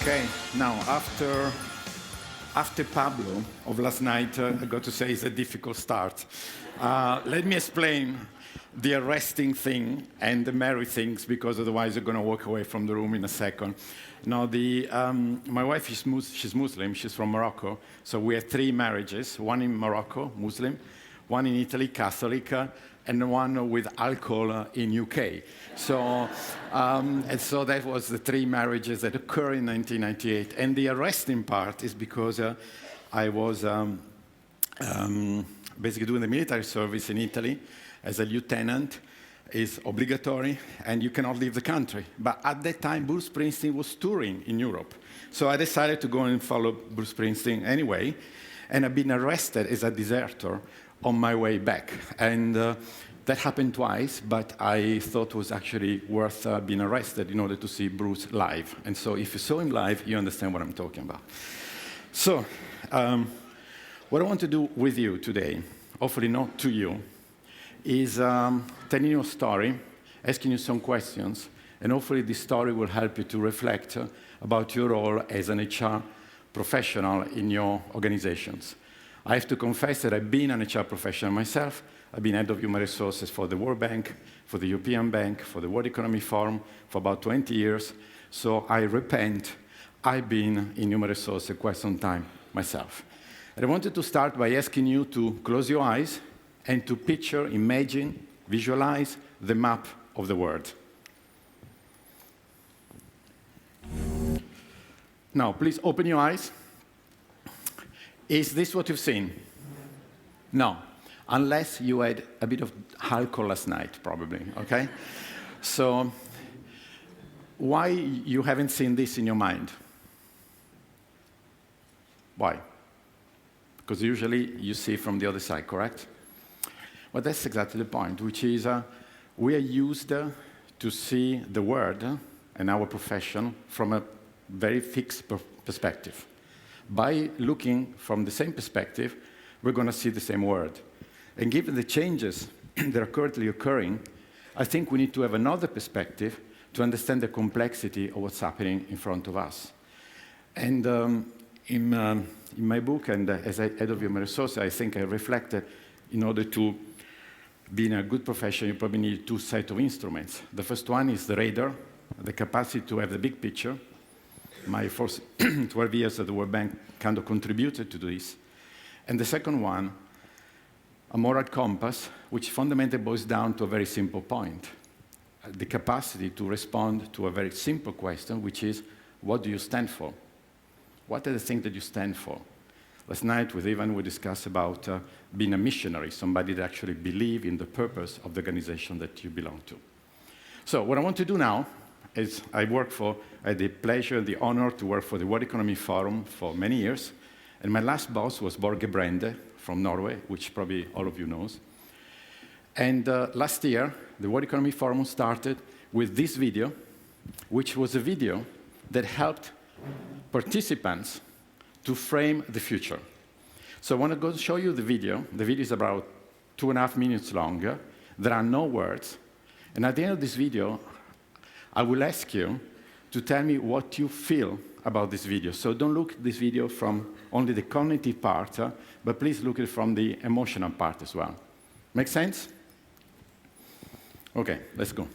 Okay, now after Pablo of last night, I got to say it's a difficult start. Let me explain the arresting thing and the merry things, because otherwise you're going to walk away from the room in a second. Now, my wife she's Muslim, she's from Morocco, so we have 3 marriages, one in Morocco, Muslim, one in Italy, Catholic, and one with alcohol in UK. So, and so that was the 3 marriages that occurred in 1998. And the arresting part is because I was basically doing the military service in Italy as a lieutenant. Is obligatory, and you cannot leave the country. But at that time, Bruce Springsteen was touring in Europe. So I decided to go and follow Bruce Springsteen anyway, and I've been arrested as a deserter on my way back. And that happened twice, but I thought it was actually worth being arrested in order to see Bruce live. And so if you saw him live, you understand what I'm talking about. So what I want to do with you today, hopefully not to you, is telling you a story, asking you some questions, and hopefully this story will help you to reflect about your role as an HR professional in your organizations. I have to confess that I've been an HR professional myself. I've been head of human resources for the World Bank, for the European Bank, for the World Economic Forum for about 20 years. So I repent, I've been in human resources quite some time myself. And I wanted to start by asking you to close your eyes and to picture, imagine, visualize the map of the world. Now, please open your eyes. Is this what you've seen? No, unless you had a bit of alcohol last night, probably, okay? So, why you haven't seen this in your mind? Why? Because usually you see from the other side, correct? Well, that's exactly the point, which is we are used to see the world and our profession from a very fixed perspective. By looking from the same perspective, we're going to see the same world. And given the changes that are currently occurring, I think we need to have another perspective to understand the complexity of what's happening in front of us. And in my book, and as head of human resources, I think I reflected in order to being a good professional, you probably need 2 sets of instruments. The first one is the radar, the capacity to have the big picture. My first 12 years at the World Bank kind of contributed to this. And the second one, a moral compass, which fundamentally boils down to a very simple point. The capacity to respond to a very simple question, which is, what do you stand for? What are the things that you stand for? Last night with Ivan, we discussed about being a missionary, somebody that actually believes in the purpose of the organization that you belong to. So what I want to do now is I had the pleasure and the honor to work for the World Economic Forum for many years. And my last boss was Borge Brende from Norway, which probably all of you knows. And last year, the World Economic Forum started with this video, which was a video that helped participants to frame the future. So I want to go show you the video. The video is about 2.5 minutes long. There are no words. And at the end of this video, I will ask you to tell me what you feel about this video. So don't look at this video from only the cognitive part, but please look at it from the emotional part as well. Make sense? Okay, let's go.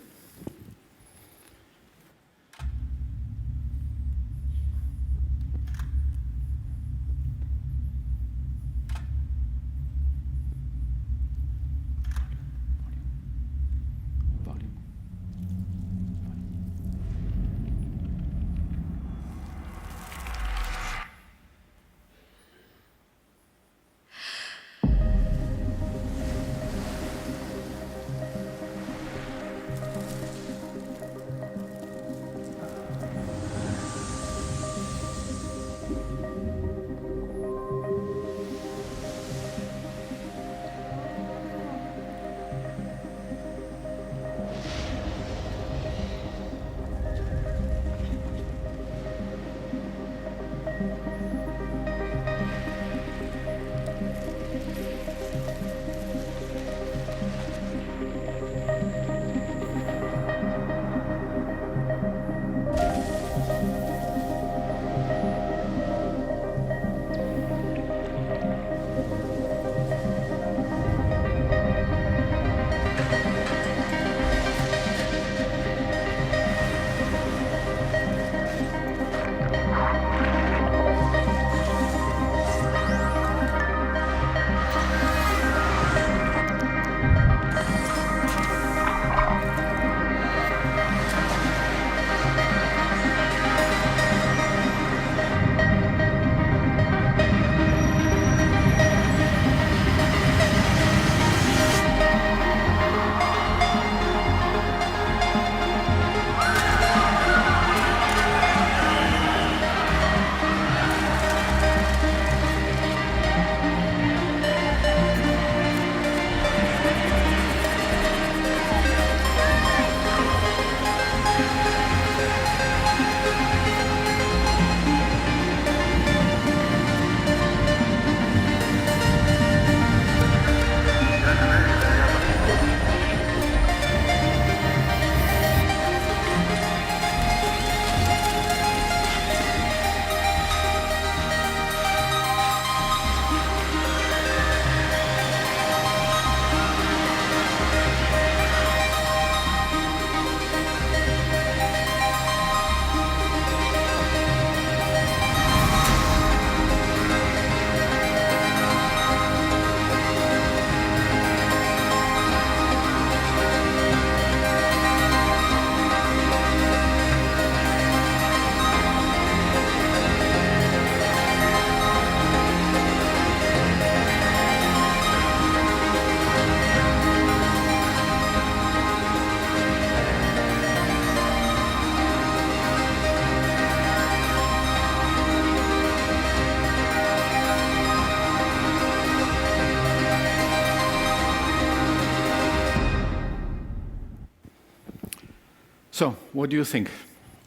So, what do you think?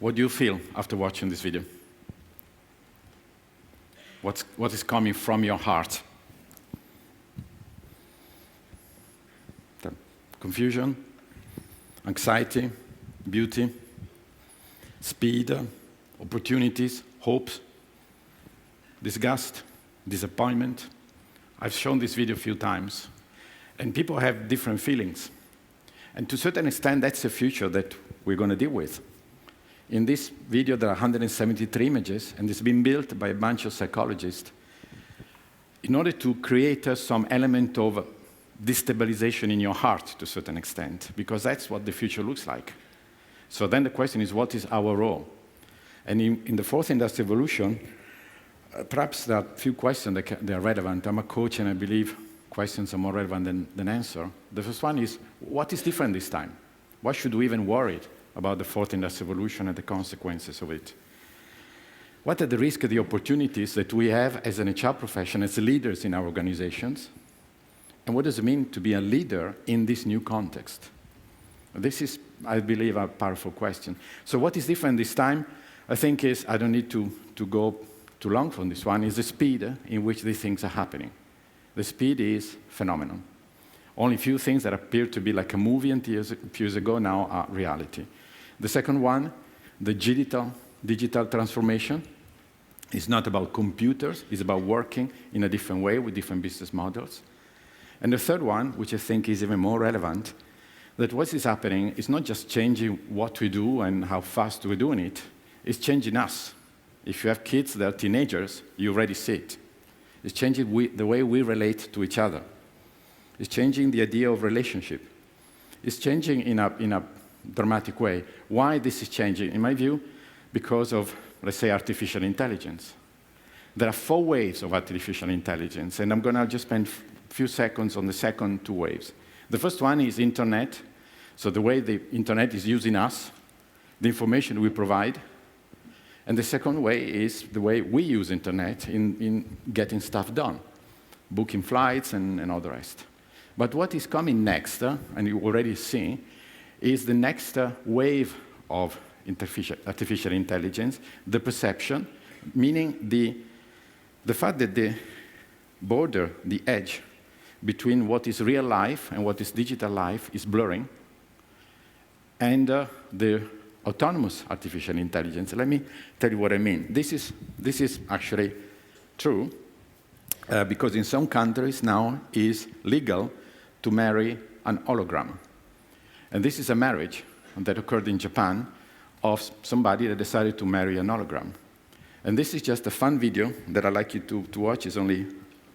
What do you feel after watching this video? What is coming from your heart? Confusion, anxiety, beauty, speed, opportunities, hopes, disgust, disappointment. I've shown this video a few times, and people have different feelings. And to a certain extent, that's the future that we're going to deal with. In this video, there are 173 images, and it's been built by a bunch of psychologists in order to create some element of destabilization in your heart to a certain extent, because that's what the future looks like. So then the question is, what is our role? And in the fourth industrial revolution, perhaps there are a few questions that are relevant. I'm a coach, and I believe questions are more relevant than answers. The first one is, what is different this time? Why should we even worry about the fourth industrial revolution and the consequences of it? What are the risks and the opportunities that we have as an HR profession, as leaders in our organizations? And what does it mean to be a leader in this new context? This is, I believe, a powerful question. So what is different this time, I think, is, I don't need to go too long from this one, is the speed in which these things are happening. The speed is phenomenal. Only a few things that appear to be like a movie a few years ago now are reality. The second one, the digital transformation, is not about computers, it's about working in a different way with different business models. And the third one, which I think is even more relevant, that what is happening is not just changing what we do and how fast we're doing it, it's changing us. If you have kids that are teenagers, you already see it. It's changing the way we relate to each other. It's changing the idea of relationship. It's changing in a dramatic way. Why this is changing? In my view, because of, let's say, artificial intelligence. There are 4 waves of artificial intelligence, and I'm going to just spend a few seconds on the second 2 waves. The first one is internet. So the way the internet is using us, the information we provide. And the second way is the way we use internet in getting stuff done, booking flights and all the rest. But what is coming next, and you already see, is the next wave of artificial intelligence, the perception, meaning the fact that the border, the edge between what is real life and what is digital life is blurring, and the autonomous artificial intelligence. Let me tell you what I mean. This is actually true because in some countries now it's legal to marry an hologram. And this is a marriage that occurred in Japan of somebody that decided to marry an hologram. And this is just a fun video that I'd like you to watch. It's only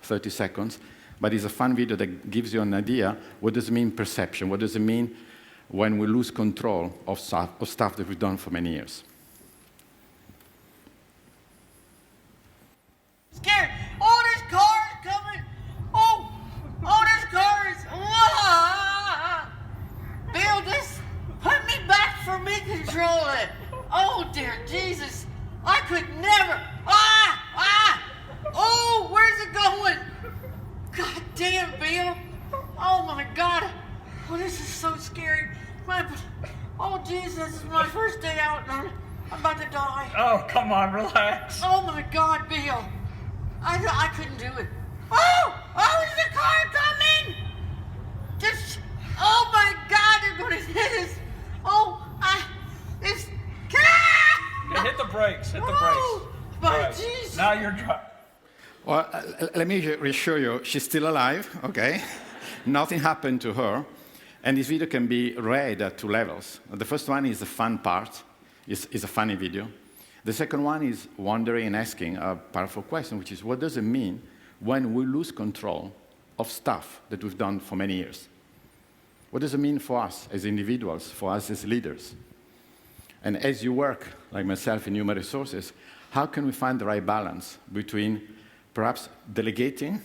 30 seconds, but it's a fun video that gives you an idea what does it mean perception, what does it mean when we lose control of stuff that we've done for many years. Scared. Oh, this car is coming. Oh, this car is. Bill, just put me back for me controlling. Oh, dear Jesus. I could never. Oh, where's it going? God damn, Bill. Oh, my God. Oh, this is so scary. Oh, Jesus, this is my first day out and I'm about to die. Oh, come on, relax. Oh, my God, Bill. I couldn't do it. Oh, is the car coming? Oh, my God, they're going to hit us. It's... Yeah, hit the brakes, hit the Oh, brakes. my Right. Jesus. Now you're driving. Well, let me reassure you, she's still alive, okay? Nothing happened to her. And this video can be read at 2 levels. The first one is the fun part. It's a funny video. The second one is wondering and asking a powerful question, which is, what does it mean when we lose control of stuff that we've done for many years? What does it mean for us as individuals, for us as leaders? And as you work, like myself, in human resources, how can we find the right balance between perhaps delegating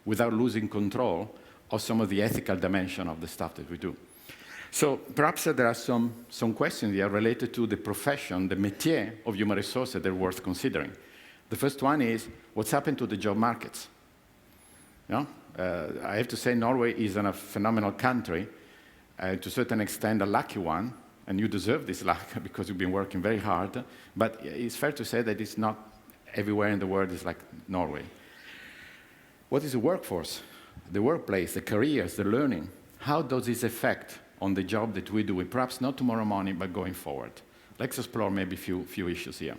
without losing control of some of the ethical dimension of the stuff that we do? So perhaps there are some questions here related to the profession, the métier of human resources that are worth considering. The first one is, what's happened to the job markets? I have to say Norway is a phenomenal country, to a certain extent a lucky one, and you deserve this luck because you've been working very hard, but it's fair to say that it's not everywhere in the world is like Norway. What is the workforce, the workplace, the careers, the learning? How does this affect on the job that we do, perhaps not tomorrow morning, but going forward? Let's explore maybe a few issues here.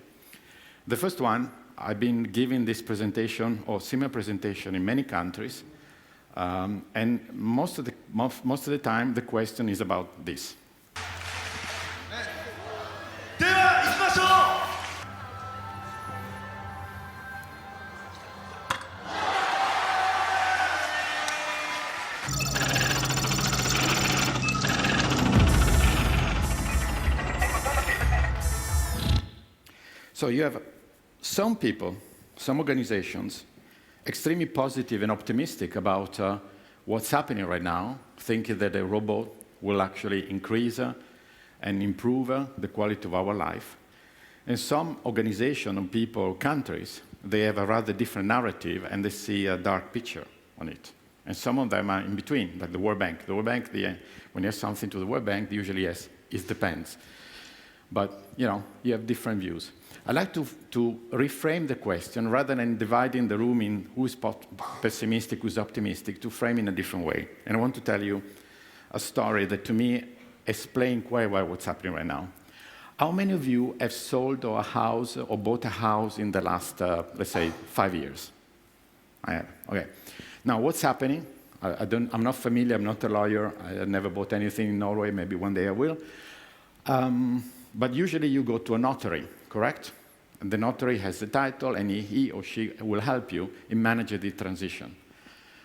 The first one, I've been giving this presentation or similar presentation in many countries, and most of the time the question is about this. So you have some people, some organizations, extremely positive and optimistic about what's happening right now, thinking that a robot will actually increase and improve the quality of our life. And some organizations and people, countries, they have a rather different narrative and they see a dark picture on it. And some of them are in between, like the World Bank. The World Bank, when you have something to the World Bank, they usually yes, it depends. But, you know, you have different views. I'd like to reframe the question, rather than dividing the room in who's pessimistic, who's optimistic, to frame in a different way. And I want to tell you a story that, to me, explains quite well what's happening right now. How many of you have sold a house or bought a house in the last, let's say, 5 years? I have. Okay. Now, what's happening? I'm not familiar. I'm not a lawyer. I never bought anything in Norway. Maybe one day I will. But usually you go to a notary, correct? And the notary has the title, and he or she will help you in managing the transition.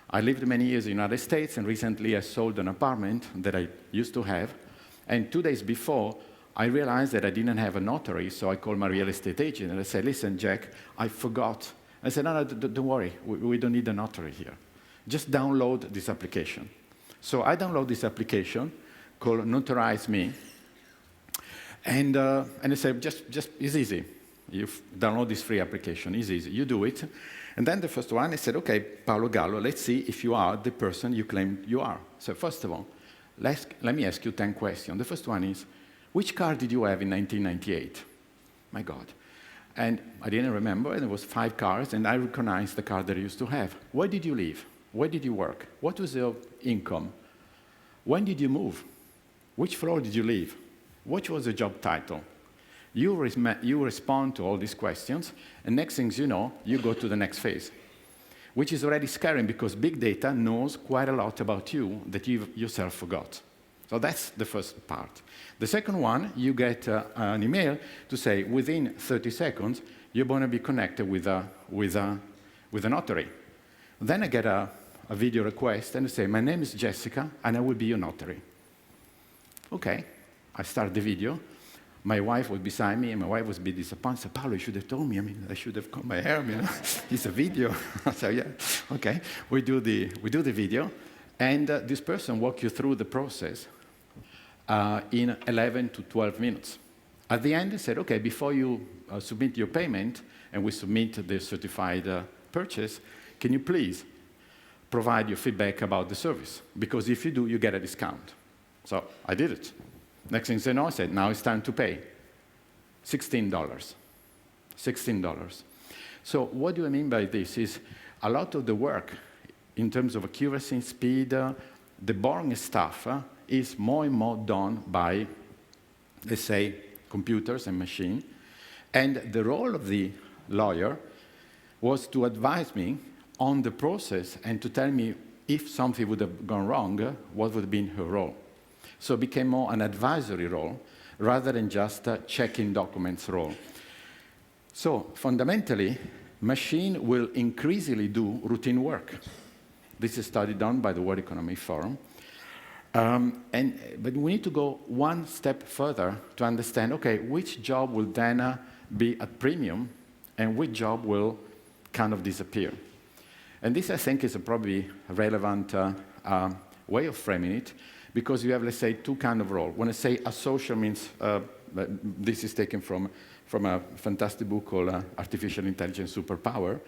I lived many years in the United States, and recently I sold an apartment that I used to have. And 2 days before, I realized that I didn't have a notary, so I called my real estate agent, and I said, listen, Jack, I forgot. I said, no, don't worry. We don't need a notary here. Just download this application. So I download this application called Notarize Me. And I said, just it's easy. You download this free application. It's easy. You do it. And then the first one, I said, OK, Paolo Gallo, let's see if you are the person you claim you are. So first of all, let me ask you 10 questions. The first one is, which car did you have in 1998? My God. And I didn't remember, and it was 5 cars, and I recognized the car that I used to have. Where did you live? Where did you work? What was your income? When did you move? Which floor did you live? What was the job title? You respond to all these questions, and next things you know, you go to the next phase, which is already scary because big data knows quite a lot about you that you yourself forgot. So that's the first part. The second one, you get an email to say within 30 seconds, you're going to be connected with a notary. Then I get a video request and I say, my name is Jessica, and I will be your notary. Okay. I start the video. My wife was beside me, and my wife was a bit disappointed. So, Paolo, you should have told me. I mean, I should have cut my hair. You know, it's a video. So, yeah, okay. We do the video, and this person walks you through the process in 11 to 12 minutes. At the end, they said, okay, before you submit your payment, and we submit the certified purchase, can you please provide your feedback about the service? Because if you do, you get a discount. So I did it. Next thing you know, I said, now it's time to pay. $16. $16. So what do I mean by this is a lot of the work in terms of accuracy and speed, the boring stuff is more and more done by, let's say, computers and machine. And the role of the lawyer was to advise me on the process and to tell me if something would have gone wrong, what would have been her role. So it became more an advisory role rather than just a checking documents role. So fundamentally, machine will increasingly do routine work. This is a study done by the World Economic Forum. But we need to go one step further to understand, okay, which job will then be at premium and which job will kind of disappear. And this, I think, is a probably relevant way of framing it, because you have, let's say, 2 kinds of roles. When I say asocial means, this is taken from a fantastic book called Artificial Intelligence Superpower.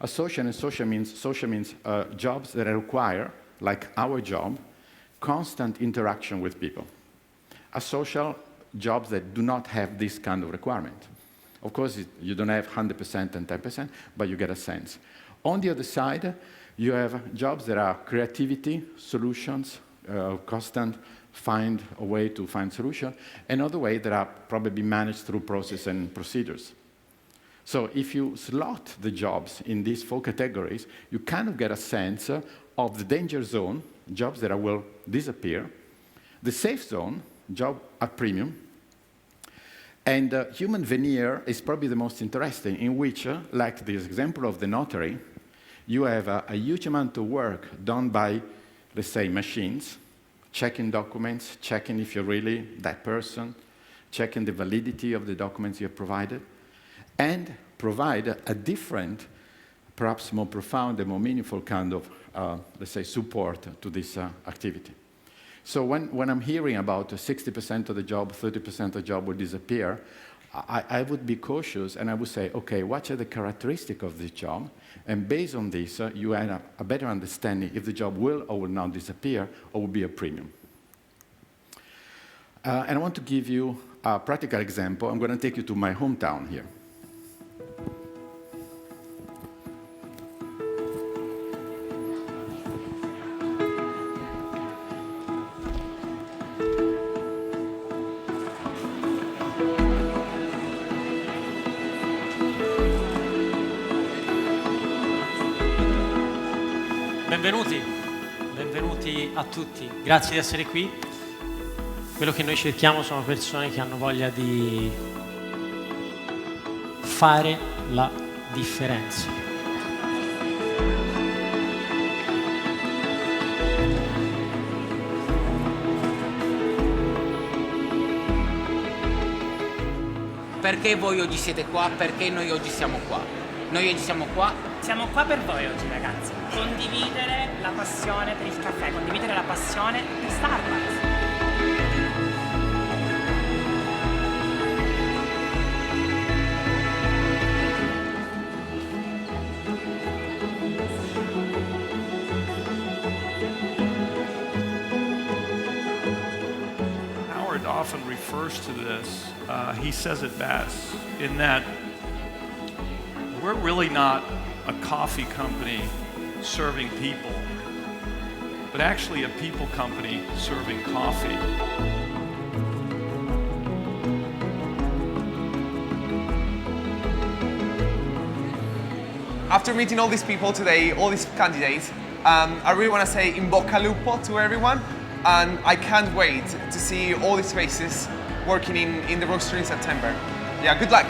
Asocial and social means jobs that require, like our job, constant interaction with people. Asocial jobs that do not have this kind of requirement. Of course, you don't have 100% and 10%, but you get a sense. On the other side, you have jobs that are creativity, solutions, constant find a way to find solution, and other way that are probably managed through process and procedures. So if you slot the jobs in these 4 categories, you kind of get a sense of the danger zone, jobs that will disappear, the safe zone, job at premium, and human veneer is probably the most interesting, in which, like this example of the notary, you have a huge amount of work done by, let's say, machines, checking documents, checking if you're really that person, checking the validity of the documents you have provided, and provide a different, perhaps more profound and more meaningful kind of, let's say, support to this activity. So when I'm hearing about 60% of the job, 30% of the job will disappear, I would be cautious and I would say, okay, what are the characteristics of this job? And based on this, you have a better understanding if the job will or will not disappear or will be a premium. And I want to give you a practical example. I'm going to take you to my hometown here. Benvenuti a tutti, grazie di essere qui. Quello che noi cerchiamo sono persone che hanno voglia di fare la differenza. Perché voi oggi siete qua? Perché noi oggi siamo qua? Noi oggi siamo qua. Siamo qua per voi oggi, ragazzi. Condividere la passione per il caffè, condividere la passione per Starbucks. Howard often refers to this, he says it best, in that we're really not a coffee company serving people, but actually a people company serving coffee. After meeting all these people today, all these candidates, I really want to say in bocca al lupo to everyone, and I can't wait to see all these faces working in the roastery in September. Yeah, good luck.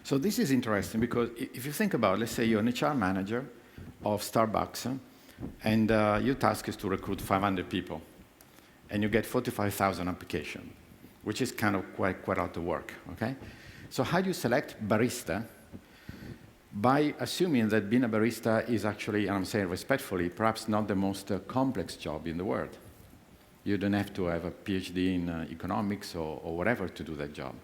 So this is interesting because if you think about, let's say you're an HR manager of Starbucks, and your task is to recruit 500 people, and you get 45,000 applications, which is kind of quite a lot of work, okay? So how do you select barista? By assuming that being a barista is actually, and I'm saying respectfully, perhaps not the most complex job in the world. You don't have to have a PhD in economics or whatever to do that job.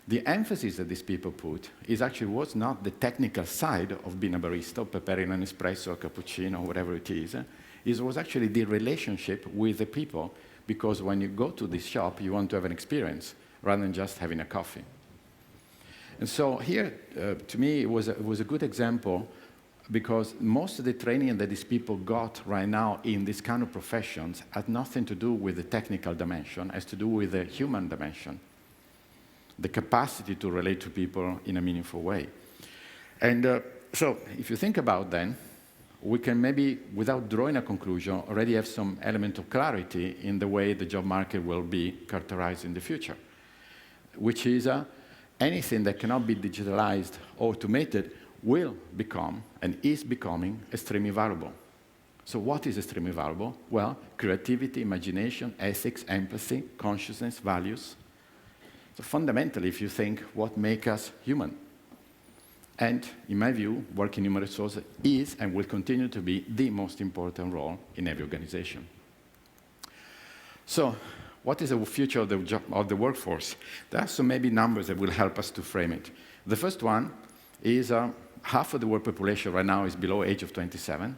The emphasis that these people put was not the technical side of being a barista, or preparing an espresso, a cappuccino, whatever it is. It was actually the relationship with the people, because when you go to this shop, you want to have an experience rather than just having a coffee. And so here, to me, it was a good example, because most of the training that these people got right now in this kind of professions had nothing to do with the technical dimension, has to do with the human dimension, the capacity to relate to people in a meaningful way. And so if you think about then, we can maybe, without drawing a conclusion, already have some element of clarity in the way the job market will be characterized in the future, which is anything that cannot be digitalized or automated will become and is becoming extremely valuable. So what is extremely valuable? Well, creativity, imagination, ethics, empathy, consciousness, values. So fundamentally, if you think, what makes us human? And in my view, working human resources is and will continue to be the most important role in every organization. So what is the future of the workforce? There are some maybe numbers that will help us to frame it. The first one is half of the world population right now is below age of 27,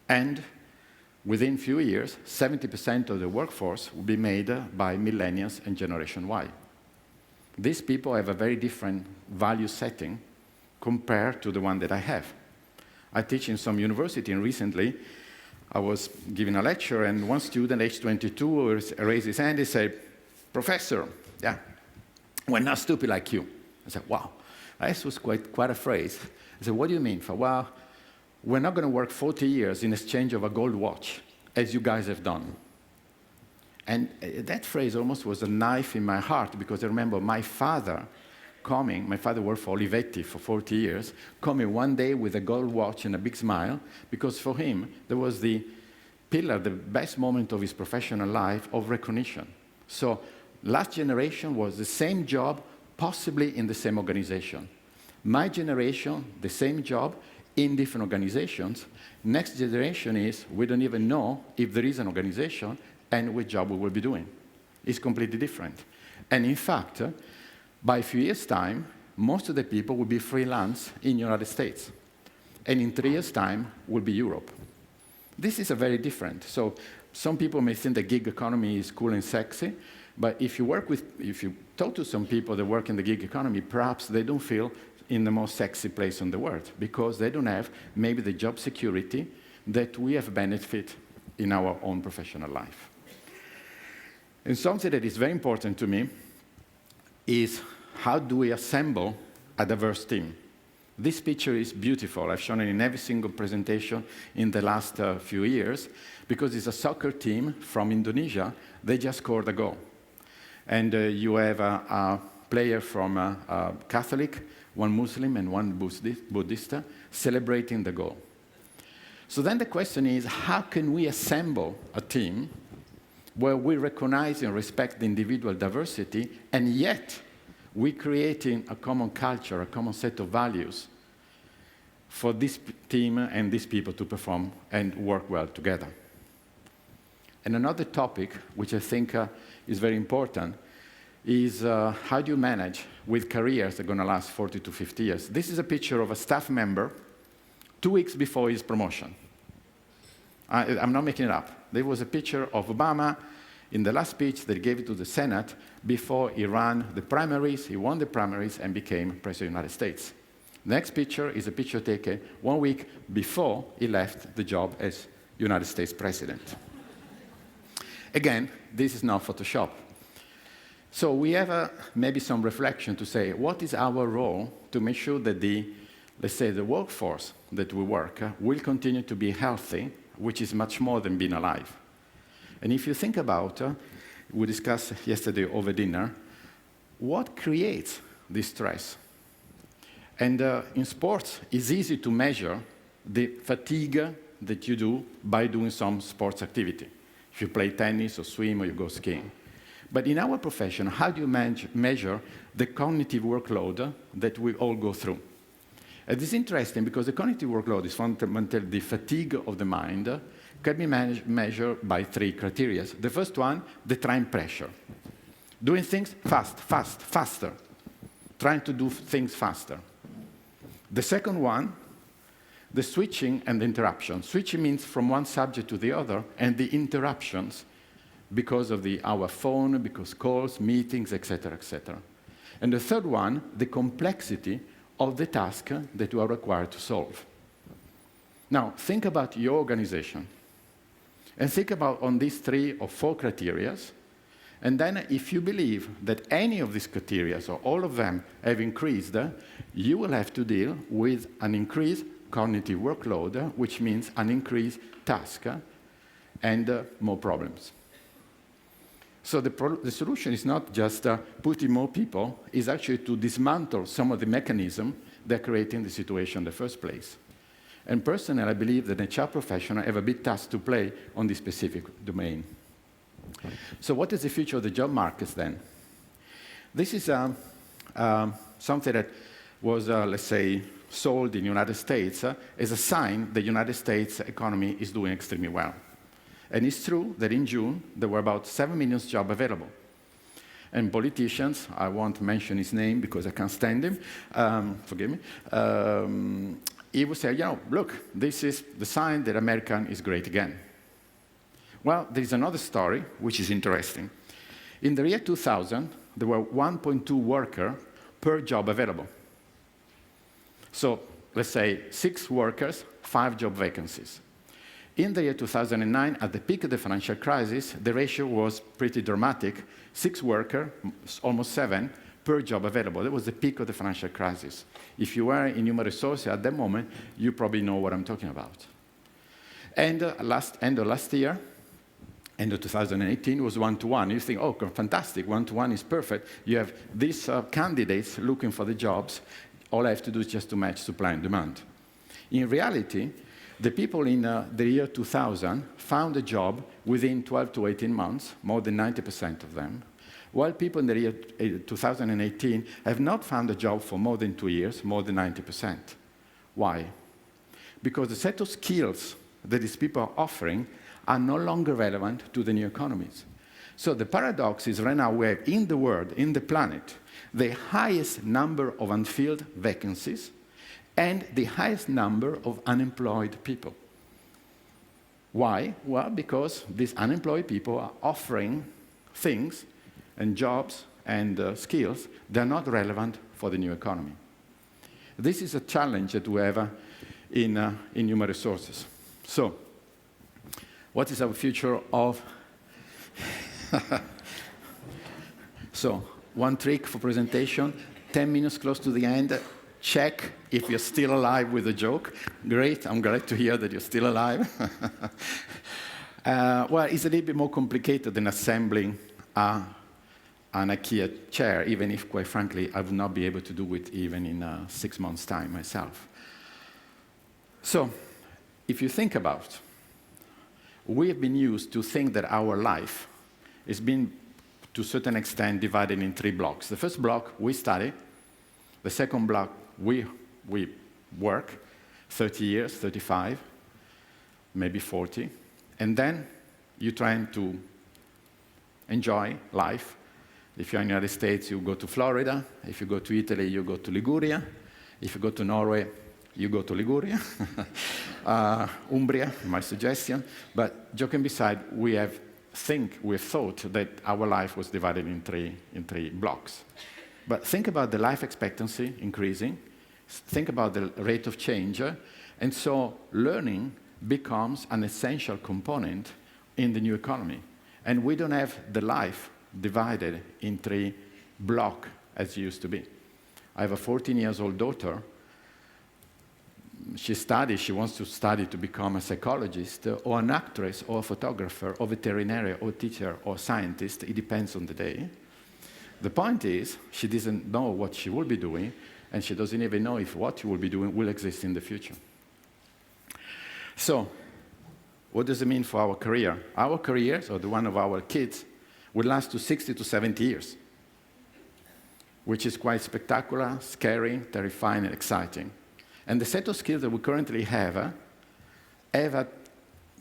and within a few years, 70% of the workforce will be made by millennials and Generation Y. These people have a very different value setting compared to the one that I have. I teach in some university, and recently I was giving a lecture, and one student, age 22, raised his hand and said, "Professor, yeah, we're not stupid like you." I said, "Wow, that was quite a phrase." I said, "What do you mean?" "Well, we're not going to work 40 years in exchange of a gold watch, as you guys have done." And that phrase almost was a knife in my heart, because I remember my father worked for Olivetti for 40 years, coming one day with a gold watch and a big smile, because for him, there was the best moment of his professional life of recognition. So last generation was the same job, possibly in the same organization. My generation, the same job in different organizations. Next generation is, we don't even know if there is an organization and which job we will be doing. It's completely different. And in fact, by a few years' time, most of the people will be freelance in the United States. And in 3 years' time, will be Europe. This is a very different. So some people may think the gig economy is cool and sexy, but if you talk to some people that work in the gig economy, perhaps they don't feel in the most sexy place in the world, because they don't have maybe the job security that we have benefit in our own professional life. And something that is very important to me is, how do we assemble a diverse team? This picture is beautiful. I've shown it in every single presentation in the last few years, because it's a soccer team from Indonesia. They just scored a goal. And you have a player from Catholic, one Muslim, and one Buddhist celebrating the goal. So then the question is, how can we assemble a team where we recognize and respect the individual diversity, and yet we're creating a common culture, a common set of values for this team and these people to perform and work well together? And another topic, which I think is very important, is how do you manage with careers that are going to last 40 to 50 years? This is a picture of a staff member 2 weeks before his promotion. I'm not making it up. There was a picture of Obama in the last speech that he gave to the Senate before he ran the primaries. He won the primaries and became President of the United States. Next picture is a picture taken 1 week before he left the job as United States President. Again, this is not Photoshop. So we have maybe some reflection to say, what is our role to make sure that let's say, the workforce that we work will continue to be healthy, which is much more than being alive. And if you think about, we discussed yesterday over dinner, what creates this stress? And in sports, it's easy to measure the fatigue that you do by doing some sports activity. If you play tennis or swim or you go skiing. But in our profession, how do you measure the cognitive workload that we all go through? And it's interesting because the cognitive workload is fundamentally the fatigue of the mind can be measured by 3 criteria. The first one, the time pressure. Doing things faster. Trying to do things faster. The second one, the switching and the interruption. Switching means from one subject to the other, and the interruptions because of our phone, because calls, meetings, etc., etc. And the third one, the complexity of the task that you are required to solve. Now, think about your organization. And think about on these 3 or 4 criteria. And then if you believe that any of these criteria, or all of them, have increased, you will have to deal with an increased cognitive workload, which means an increased task and more problems. So the solution is not just putting more people, it's actually to dismantle some of the mechanisms that are creating the situation in the first place. And personally, I believe that HR professionals have a big task to play on this specific domain. So what is the future of the job markets then? This is something that was, let's say, sold in the United States as a sign the United States economy is doing extremely well. And it's true that in June, there were about 7 million jobs available. And politicians, I won't mention his name because I can't stand him, forgive me, he would say, look, this is the sign that America is great again. Well, there is another story which is interesting. In the year 2000, there were 1.2 workers per job available. So let's say 6 workers, 5 job vacancies. In the year 2009, at the peak of the financial crisis, the ratio was pretty dramatic. 6 workers, almost 7, per job available. That was the peak of the financial crisis. If you were in human resources at that moment, you probably know what I'm talking about. And end of last year, end of 2018, was 1-to-1. You think, oh, fantastic, 1-to-1 is perfect. You have these candidates looking for the jobs. All I have to do is just to match supply and demand. In reality, the people in the year 2000 found a job within 12 to 18 months, more than 90% of them, while people in the year 2018 have not found a job for more than 2 years, more than 90%. Why? Because the set of skills that these people are offering are no longer relevant to the new economies. So the paradox is right now we have in the world, in the planet, the highest number of unfilled vacancies and the highest number of unemployed people. Why? Well, because these unemployed people are offering things and jobs and skills that are not relevant for the new economy. This is a challenge that we have in human resources. So, what is our future of... So, one trick for presentation, 10 minutes close to the end, check if you're still alive with a joke. Great, I'm glad to hear that you're still alive. Well, it's a little bit more complicated than assembling an IKEA chair, even if, quite frankly, I would not be able to do it even in 6 months' time myself. So, if you think about, we have been used to think that our life has been, to a certain extent, divided in 3 blocks. The first block, we study. The second block, we work, 30 years, 35, maybe 40. And then you're trying to enjoy life. If you're in the United States, you go to Florida. If you go to Italy, you go to Liguria. If you go to Norway, you go to Liguria. Umbria, my suggestion. But joking beside, we have thought that our life was divided in three blocks. But think about the life expectancy increasing. Think about the rate of change. And so learning becomes an essential component in the new economy. And we don't have the life divided in 3 blocks as it used to be. I have a 14-year-old daughter. She wants to study to become a psychologist or an actress or a photographer or veterinarian or teacher or scientist. It depends on the day. The point is, she doesn't know what she will be doing, and she doesn't even know if what she will be doing will exist in the future. So, what does it mean for our career? Our careers, or the one of our kids, will last to 60 to 70 years, which is quite spectacular, scary, terrifying, and exciting. And the set of skills that we currently have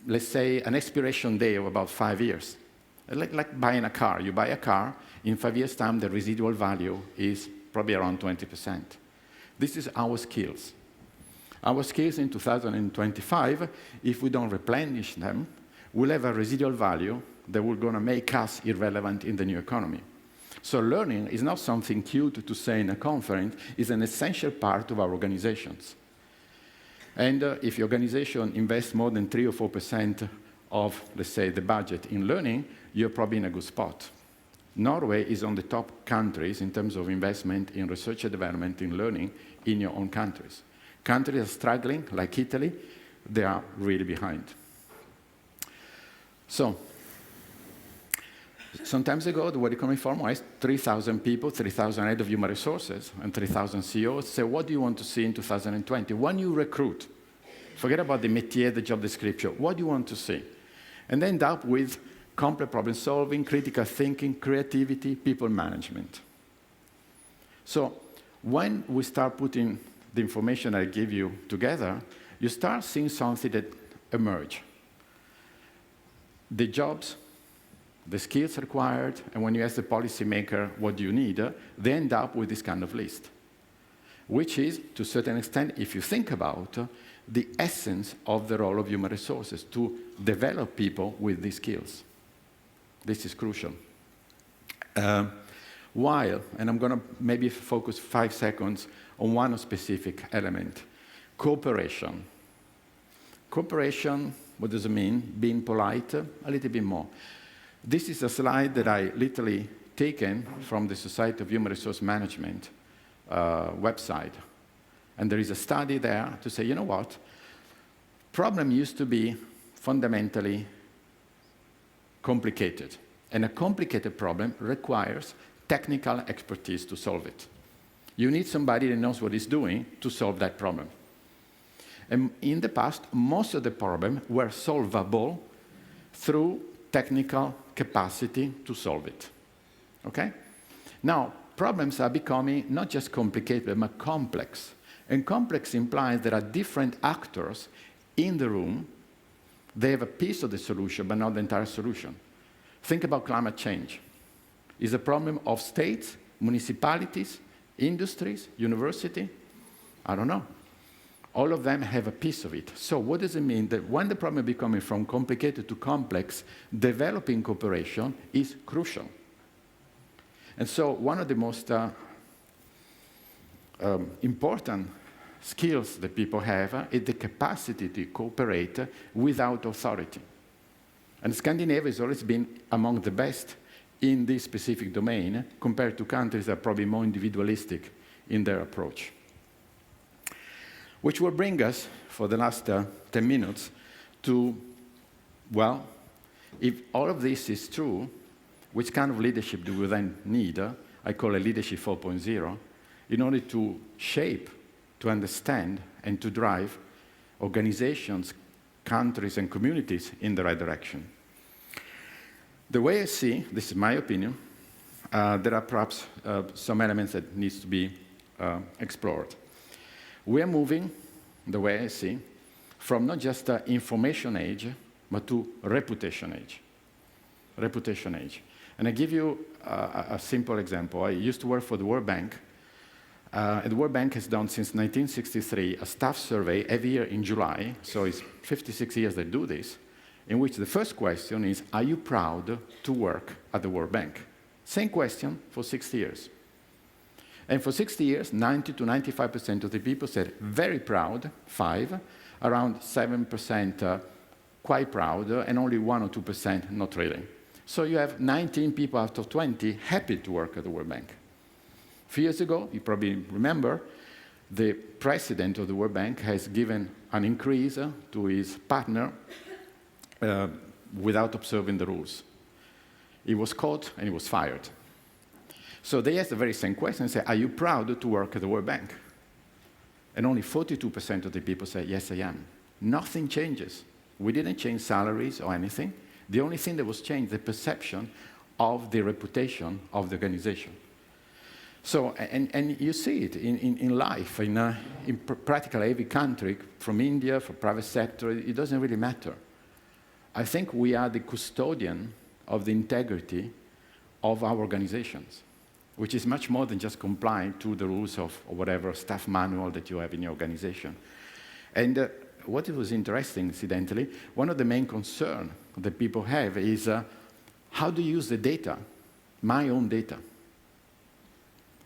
let's say, an expiration day of about 5 years. Like buying a car. You buy a car, in 5 years' time, the residual value is probably around 20%. This is our skills. Our skills in 2025, if we don't replenish them, will have a residual value that will going to make us irrelevant in the new economy. So learning is not something cute to say in a conference, it's an essential part of our organizations. And if your organization invests more than 3 or 4% of, let's say, the budget in learning, you're probably in a good spot. Norway is on the top countries in terms of investment in research and development in learning in your own countries. Countries are struggling, like Italy, they are really behind. So, some time ago, the World Economic Forum was 3,000 people, 3,000 head of human resources, and 3,000 CEOs say, what do you want to see in 2020? When you recruit, forget about the métier, the job description, what do you want to see? And end up with complex problem solving, critical thinking, creativity, people management. So when we start putting the information I give you together, you start seeing something that emerge. The jobs the skills required, and when you ask the policymaker what do you need, they end up with this kind of list, which is, to a certain extent, if you think about the essence of the role of human resources, to develop people with these skills. This is crucial. While, and I'm going to maybe focus 5 seconds on one specific element, cooperation. Cooperation, what does it mean? Being polite, a little bit more. This is a slide that I literally taken from the Society of Human Resource Management website. And there is a study there to say, you know what? Problem used to be fundamentally complicated. And a complicated problem requires technical expertise to solve it. You need somebody that knows what he's doing to solve that problem. And in the past, most of the problems were solvable through technical capacity to solve it. Okay? Now, problems are becoming not just complicated, but complex. And complex implies there are different actors in the room. They have a piece of the solution, but not the entire solution. Think about climate change. It's a problem of states, municipalities, industries, university? I don't know. All of them have a piece of it. So what does it mean? That when the problem is becoming from complicated to complex, developing cooperation is crucial. And so one of the most important skills that people have is the capacity to cooperate without authority. And Scandinavia has always been among the best in this specific domain compared to countries that are probably more individualistic in their approach. Which will bring us, for the last 10 minutes, to, well, if all of this is true, which kind of leadership do we then need? I call it leadership 4.0, in order to shape, to understand, and to drive organizations, countries, and communities in the right direction. The way I see, this is my opinion, there are perhaps some elements that needs to be explored. We are moving, the way I see, from not just information age, but to reputation age. Reputation age. And I give you a simple example. I used to work for the World Bank. And the World Bank has done since 1963 a staff survey every year in July, so it's 56 years they do this, in which the first question is, are you proud to work at the World Bank? Same question for 60 years. And for 60 years, 90 to 95% of the people said, very proud, 5, around 7% quite proud, and only 1 or 2% not really. So you have 19 people out of 20 happy to work at the World Bank. A few years ago, you probably remember, the president of the World Bank has given an increase to his partner without observing the rules. He was caught and he was fired. So they asked the very same question and said, are you proud to work at the World Bank? And only 42% of the people said, yes, I am. Nothing changes. We didn't change salaries or anything. The only thing that was changed, the perception of the reputation of the organization. So, and you see it in life, in practically every country, from India, from private sector, it doesn't really matter. I think we are the custodian of the integrity of our organizations, which is much more than just complying to the rules of whatever staff manual that you have in your organization. And what was interesting, incidentally, one of the main concerns that people have is how to use the data, my own data.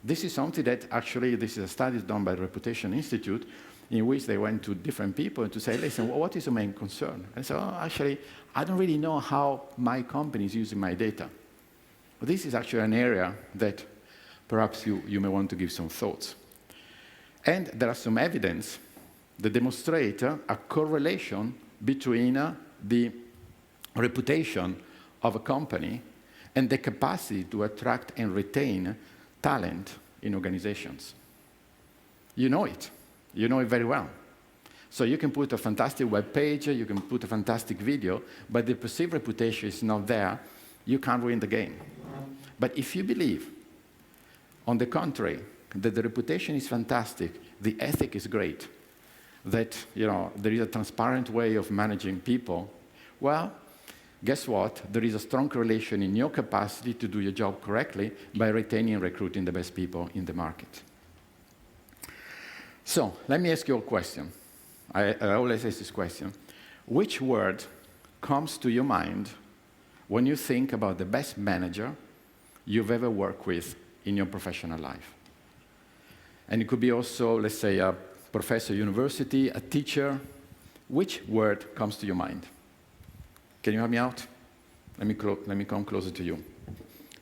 This is something that actually, this is a study done by the Reputation Institute, in which they went to different people to say, listen, what is the main concern? And so, actually, I don't really know how my company is using my data. Well, this is actually an area that perhaps you may want to give some thoughts. And there are some evidence that demonstrate a correlation between the reputation of a company and the capacity to attract and retain talent in organizations. You know it. You know it very well. So you can put a fantastic web page, you can put a fantastic video, but the perceived reputation is not there, you can't win the game. But if you believe, on the contrary, that the reputation is fantastic, the ethic is great, that there is a transparent way of managing people, well, guess what? There is a strong correlation in your capacity to do your job correctly by retaining and recruiting the best people in the market. So let me ask you a question. I always ask this question. Which word comes to your mind when you think about the best manager you've ever worked with in your professional life? And it could be also, let's say, a professor at university, a teacher. Which word comes to your mind? Can you help me out? Let me come closer to you.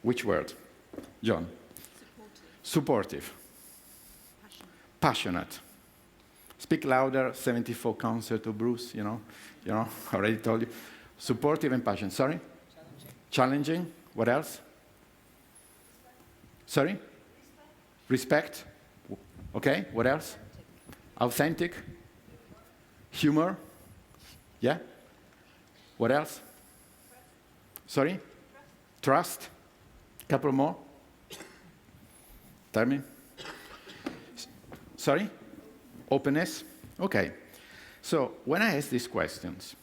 Which word? John? Supportive. Passionate. Speak louder, 74 concert of Bruce, you know, I already told you. Supportive and passionate. Sorry? Challenging. What else? Sorry? Respect. Okay, what else? Authentic. Humor. Yeah? What else? Sorry? Trust. Couple more. Tell me. Sorry? Openness. Okay. So when I ask these questions,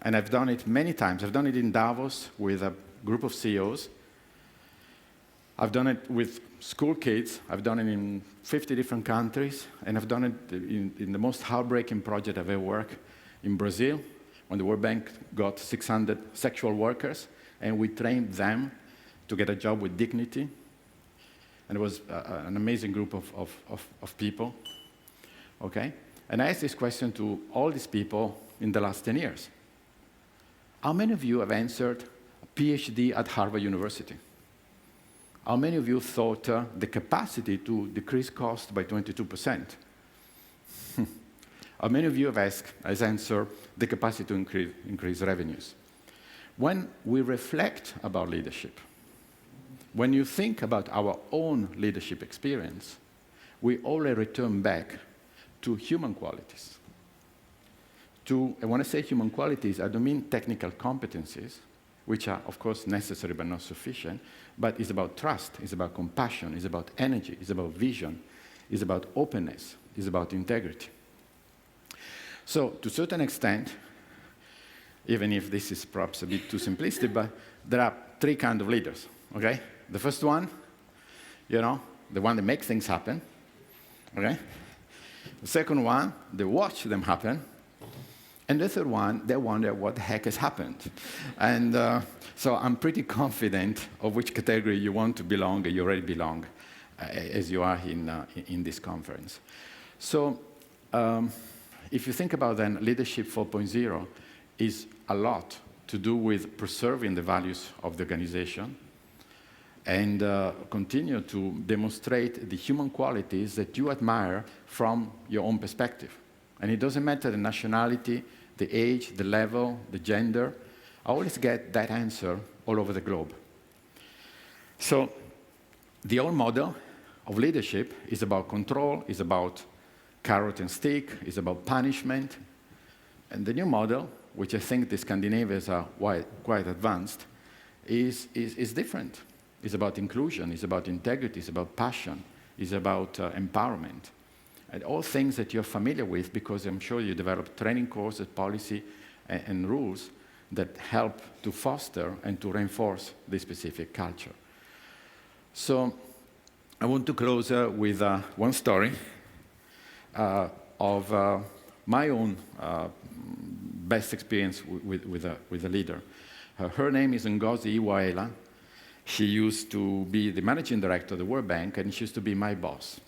and I've done it many times, I've done it in Davos with a group of CEOs, I've done it with school kids, I've done it in 50 different countries, and I've done it in the most heartbreaking project I've ever worked in Brazil, when the World Bank got 600 sexual workers, and we trained them to get a job with dignity. And it was an amazing group of people, okay? And I asked this question to all these people in the last 10 years. How many of you have answered a PhD at Harvard University? How many of you thought the capacity to decrease cost by 22%? How many of you have answered the capacity to increase revenues? When we reflect about leadership, when you think about our own leadership experience, we always return back to human qualities. And when I say human qualities, I don't mean technical competencies, which are, of course, necessary but not sufficient, but it's about trust, it's about compassion, it's about energy, it's about vision, it's about openness, it's about integrity. So, to a certain extent, even if this is perhaps a bit too simplistic, but there are three kinds of leaders, okay? The first one, the one that makes things happen, okay? The second one, they watch them happen. And the third one, they wonder what the heck has happened. And so I'm pretty confident of which category you want to belong, you already belong, as you are in this conference. So if you think about then, Leadership 4.0 is a lot to do with preserving the values of the organization and continue to demonstrate the human qualities that you admire from your own perspective. And it doesn't matter the nationality, the age, the level, the gender. I always get that answer all over the globe. So the old model of leadership is about control, is about carrot and stick, is about punishment. And the new model, which I think the Scandinavians are quite advanced, is different. It's about inclusion, it's about integrity, it's about passion, it's about empowerment. And all things that you're familiar with, because I'm sure you develop training courses, policy, and rules that help to foster and to reinforce this specific culture. So I want to close with one story of my own best experience with a leader. Her name is Ngozi Iweala. She used to be the managing director of the World Bank, and she used to be my boss.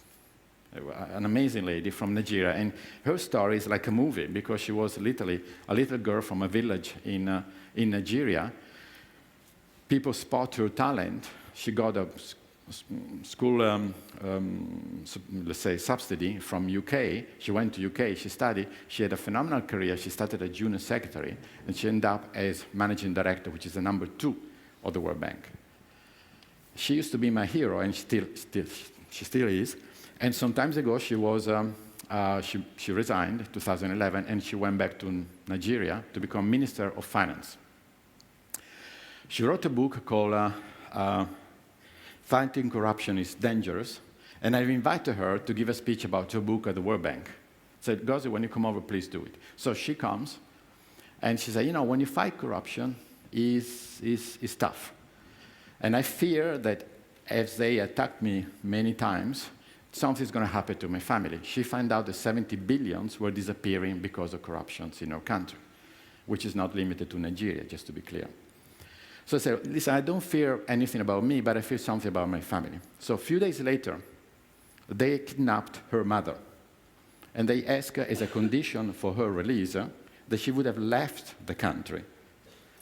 An amazing lady from Nigeria, and her story is like a movie because she was literally a little girl from a village in Nigeria. People spot her talent. She got a school, let's say, subsidy from UK. She went to UK, she studied. She had a phenomenal career. She started as junior secretary, and she ended up as managing director, which is the number 2 of the World Bank. She used to be my hero, and she still is. And some time ago, she resigned in 2011, and she went back to Nigeria to become Minister of Finance. She wrote a book called Fighting Corruption is Dangerous, and I've invited her to give a speech about her book at the World Bank. I said, Ngozi, when you come over, please do it. So she comes, and she said, when you fight corruption, is tough. And I fear that as they attacked me many times, something's going to happen to my family. She found out that 70 billions were disappearing because of corruptions in our country, which is not limited to Nigeria, just to be clear. So I said, listen, I don't fear anything about me, but I fear something about my family. So a few days later, they kidnapped her mother. And they asked her, as a condition for her release, that she would have left the country.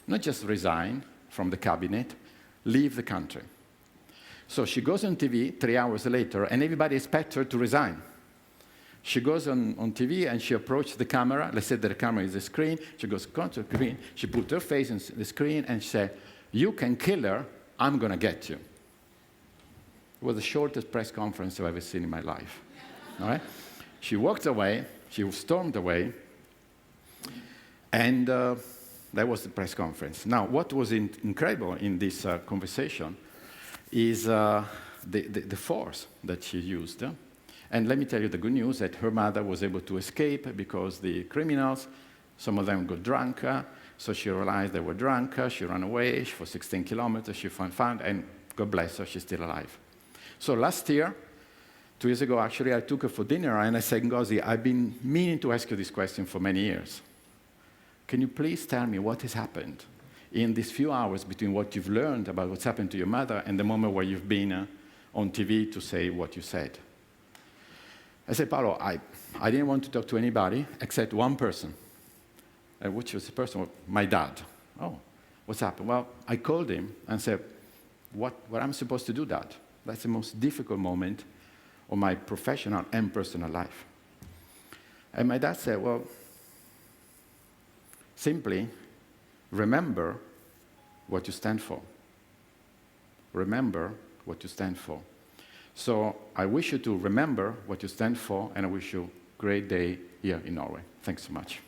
Not just resign from the cabinet, leave the country. So she goes on TV 3 hours later, and everybody expects her to resign. She goes on TV, and she approaches the camera. Let's say that the camera is the screen. She goes to the screen. She put her face on the screen, and she said, "You can kill her. I'm going to get you." It was the shortest press conference I've ever seen in my life. All right? She walked away. She stormed away. And that was the press conference. Now, what was incredible in this conversation is the force that she used. And let me tell you the good news, that her mother was able to escape because the criminals, some of them got drunk, so she realized they were drunk. She ran away for 16 kilometers. She found, and God bless her, she's still alive. So last year, 2 years ago, actually, I took her for dinner, and I said, Ngozi, I've been meaning to ask you this question for many years. Can you please tell me what has happened in these few hours between what you've learned about what's happened to your mother and the moment where you've been on TV to say what you said? I said, Paolo, I didn't want to talk to anybody except one person. Which was the person? Well, my dad. Oh, what's happened? Well, I called him and said, what am I supposed to do, Dad? That's the most difficult moment of my professional and personal life. And my dad said, well, simply remember what you stand for. Remember what you stand for. So I wish you to remember what you stand for, and I wish you a great day here in Norway. Thanks so much.